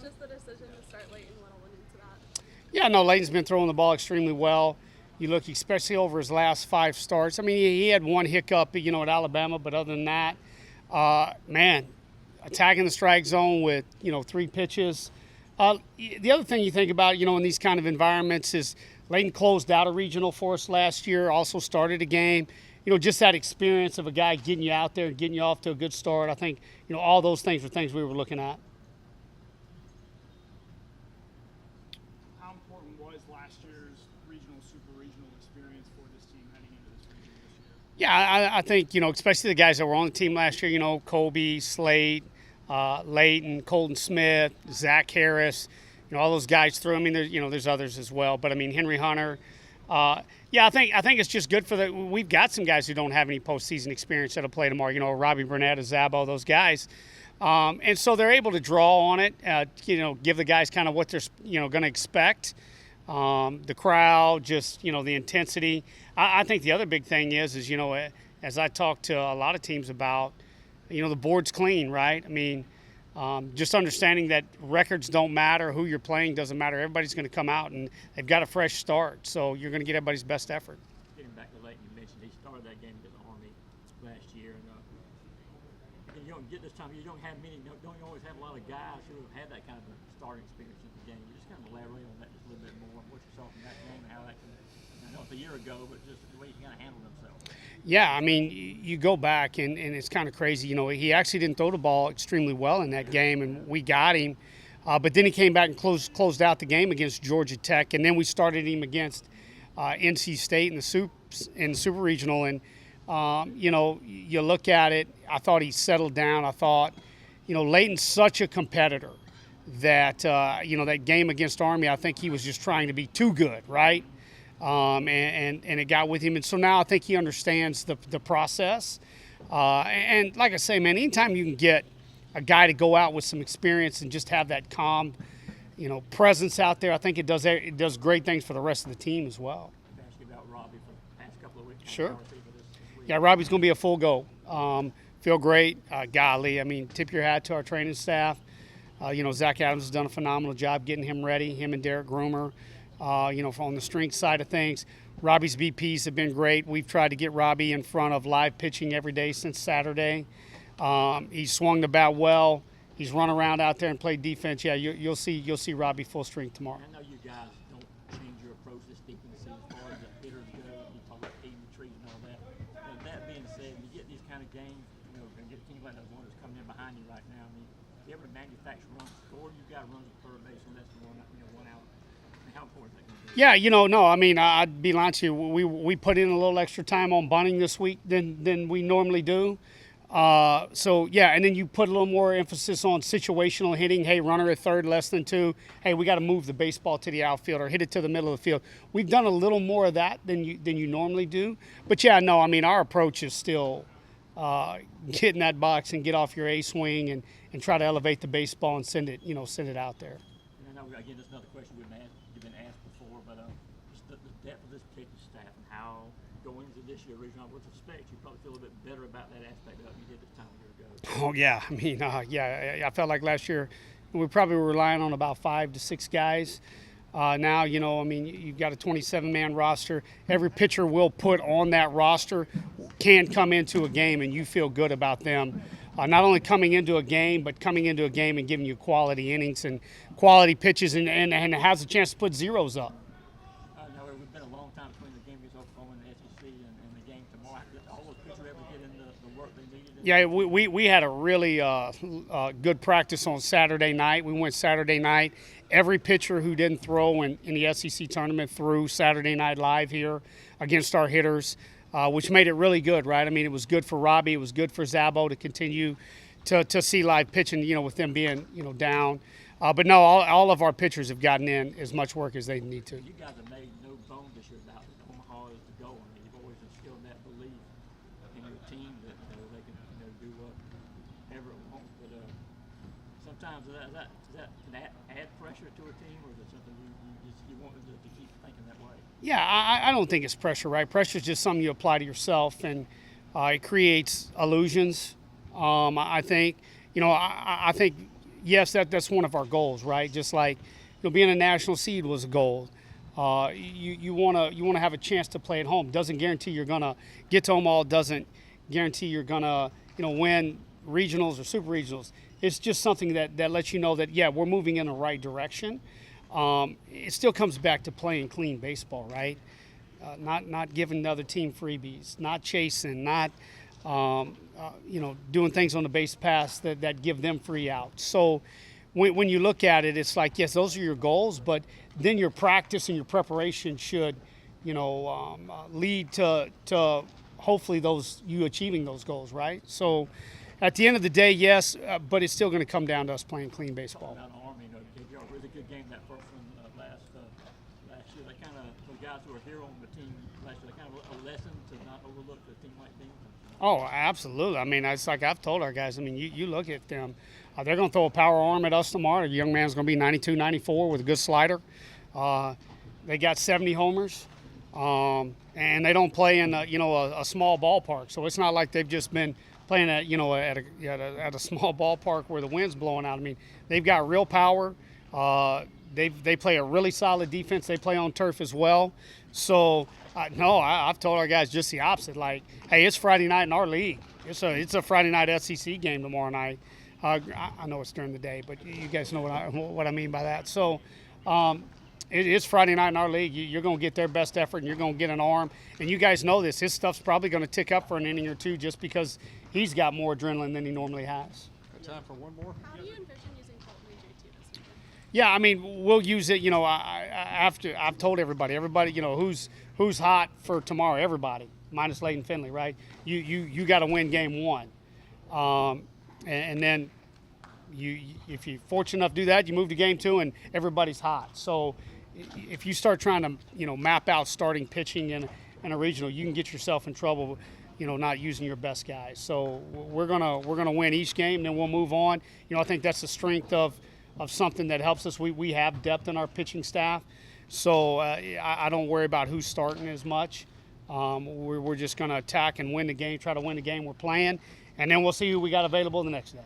just the decision to start Leighton Little went into that? Yeah, no, Leighton's been throwing the ball extremely well. You look, especially over his last 5 starts. I mean, he had one hiccup, at Alabama, but other than that, man, attacking the strike zone with, 3 pitches. The other thing you think about, in these kind of environments is Leighton closed out a regional for us last year, also started a game. Just that experience of a guy getting you out there and getting you off to a good start. I think, all those things were things we were looking at. How important was last year's super regional experience for this team heading into this region this year? Yeah, I think, especially the guys that were on the team last year, Kobe, Slate, Leighton, Colton Smith, Zach Harris, all those guys through. I mean, there's others as well. But, I mean, Henry Hunter. I think it's just good for we've got some guys who don't have any postseason experience that'll play tomorrow, Robbie Burnett, Zabo, those guys. And so they're able to draw on it, give the guys kind of what they're, going to expect. The crowd, just, the intensity. I think the other big thing is, as I talk to a lot of teams about, the board's clean, right? I mean, just understanding that records don't matter, who you're playing doesn't matter. Everybody's going to come out and they've got a fresh start, so you're going to get everybody's best effort. Getting back to Leighton, you mentioned he started that game against Army last year, and you don't get this time. You don't have many. Don't always have a lot of guys who have had that kind of a starting experience in the game. You just kind of elaborate on that just a little bit more, what you saw from that game and how that can. I know it's a year ago, but just the way he kind of handled himself. Yeah, I mean, you go back, and it's kind of crazy. He actually didn't throw the ball extremely well in that game, and we got him. But then he came back and closed out the game against Georgia Tech, and then we started him against NC State in the Super Regional. And, you look at it, I thought he settled down. I thought, Leighton's such a competitor that, that game against Army, I think he was just trying to be too good, right? And it got with him. And so now I think he understands the process. And like I say, man, anytime you can get a guy to go out with some experience and just have that calm, presence out there, I think it does great things for the rest of the team as well. I'll ask you about Robbie for the past couple of weeks. Sure. Yeah, Robbie's going to be a full go. Feel great. Golly, I mean, tip your hat to our training staff. Zach Adams has done a phenomenal job getting him ready, him and Derek Groomer. On the strength side of things. Robbie's BPs have been great. We've tried to get Robbie in front of live pitching every day since Saturday. He's swung the bat well. He's run around out there and played defense. Yeah, you'll see Robbie full strength tomorrow. I know you guys don't change your approach this deep in the season as far as the hitters go. You talk about eating the trees and all that. But that being said, you get these kind of games, and get teams like the one that's coming in behind you right now. I mean, be able to manufacture runs, or you've got to run the third base unless you one out. How important is that going to be? Yeah, no, I mean, I'd be lying to you. We put in a little extra time on bunting this week than we normally do. So, yeah, and then you put a little more emphasis on situational hitting. Hey, runner at third, less than 2. Hey, we got to move the baseball to the outfield or hit it to the middle of the field. We've done a little more of that than you normally do. But, yeah, no, I mean, our approach is still get in that box and get off your A swing and try to elevate the baseball and send it out there. And I know, again, this is another question you've been asked before, but just the depth of this pitching staff and how going into this year, originally, with respect, you probably feel a bit better about that aspect of it than you did this time a year ago. Oh, yeah. I mean, I felt like last year we probably were relying on about 5 to 6 guys. Now, I mean, you've got a 27-man roster. Every pitcher we'll put on that roster can come into a game, and you feel good about them. Not only coming into a game, but coming into a game and giving you quality innings and quality pitches and has a chance to put zeros up. Now, it's been a long time between the game against Oklahoma and the SEC and the game tomorrow. Did all those pitchers ever get in the work they needed? Yeah, we had a really good practice on Saturday night. We went Saturday night. Every pitcher who didn't throw in the SEC tournament threw Saturday Night Live here against our hitters. Which made it really good, right? I mean, it was good for Robbie. It was good for Zabo to continue to see live pitching, with them being, down. But no, all of our pitchers have gotten in as much work as they need to. You guys have made no bones this year about Omaha is the goal. I mean, you've always instilled that belief in your team that they can do whatever it wants. But sometimes can that add pressure to a team, or is it something you want them to keep thinking that way? Yeah, I don't think it's pressure, right? Pressure is just something you apply to yourself, and it creates illusions. I think, I think, yes, that's one of our goals, right? Just like being a national seed was a goal. You want to have a chance to play at home. Doesn't guarantee you're gonna get to Omaha. Doesn't guarantee you're gonna win regionals or super regionals. It's just something that lets you know that we're moving in the right direction. It still comes back to playing clean baseball, right? Not giving the other team freebies, not chasing, not doing things on the base pass that give them free outs. So when you look at it, it's like, yes, those are your goals, but then your practice and your preparation should lead to hopefully you achieving those goals, right? So at the end of the day, yes, but it's still going to come down to us playing clean baseball. About Army, they gave y'all a really good game that first one last year. They kind of, the guys who were here on the team last year, kind of a lesson to not overlook a team like Binghamton. Oh, absolutely. I mean, it's like I've told our guys. I mean, you look at them. They're going to throw a power arm at us tomorrow. The young man's going to be 92, 94 with a good slider. They got 70 homers, and they don't play in a small ballpark. So it's not like they've just been playing at a small ballpark where the wind's blowing out. I mean, they've got real power. They play a really solid defense. They play on turf as well. So I've told our guys just the opposite. Like, hey, it's Friday night in our league. It's a Friday night SEC game tomorrow night. I know it's during the day, but you guys know what I mean by that. So it's Friday night in our league. You're going to get their best effort, and you're going to get an arm. And you guys know this. His stuff's probably going to tick up for an inning or two just because he's got more adrenaline than he normally has. Got time for one more? How do you envision using Colton and JT this weekend? Yeah, I mean, we'll use it. I've told everybody, who's hot for tomorrow. Everybody, minus Leighton Finley, right? You got to win game one, and then if you're fortunate enough to do that, you move to game two, and everybody's hot. So if you start trying to map out starting pitching in a regional, you can get yourself in trouble. Not using your best guys. So we're gonna win each game, then we'll move on. I think that's the strength of something that helps us. We have depth in our pitching staff, so I don't worry about who's starting as much. We're just gonna attack and win the game, try to win the game we're playing, and then we'll see who we got available the next day.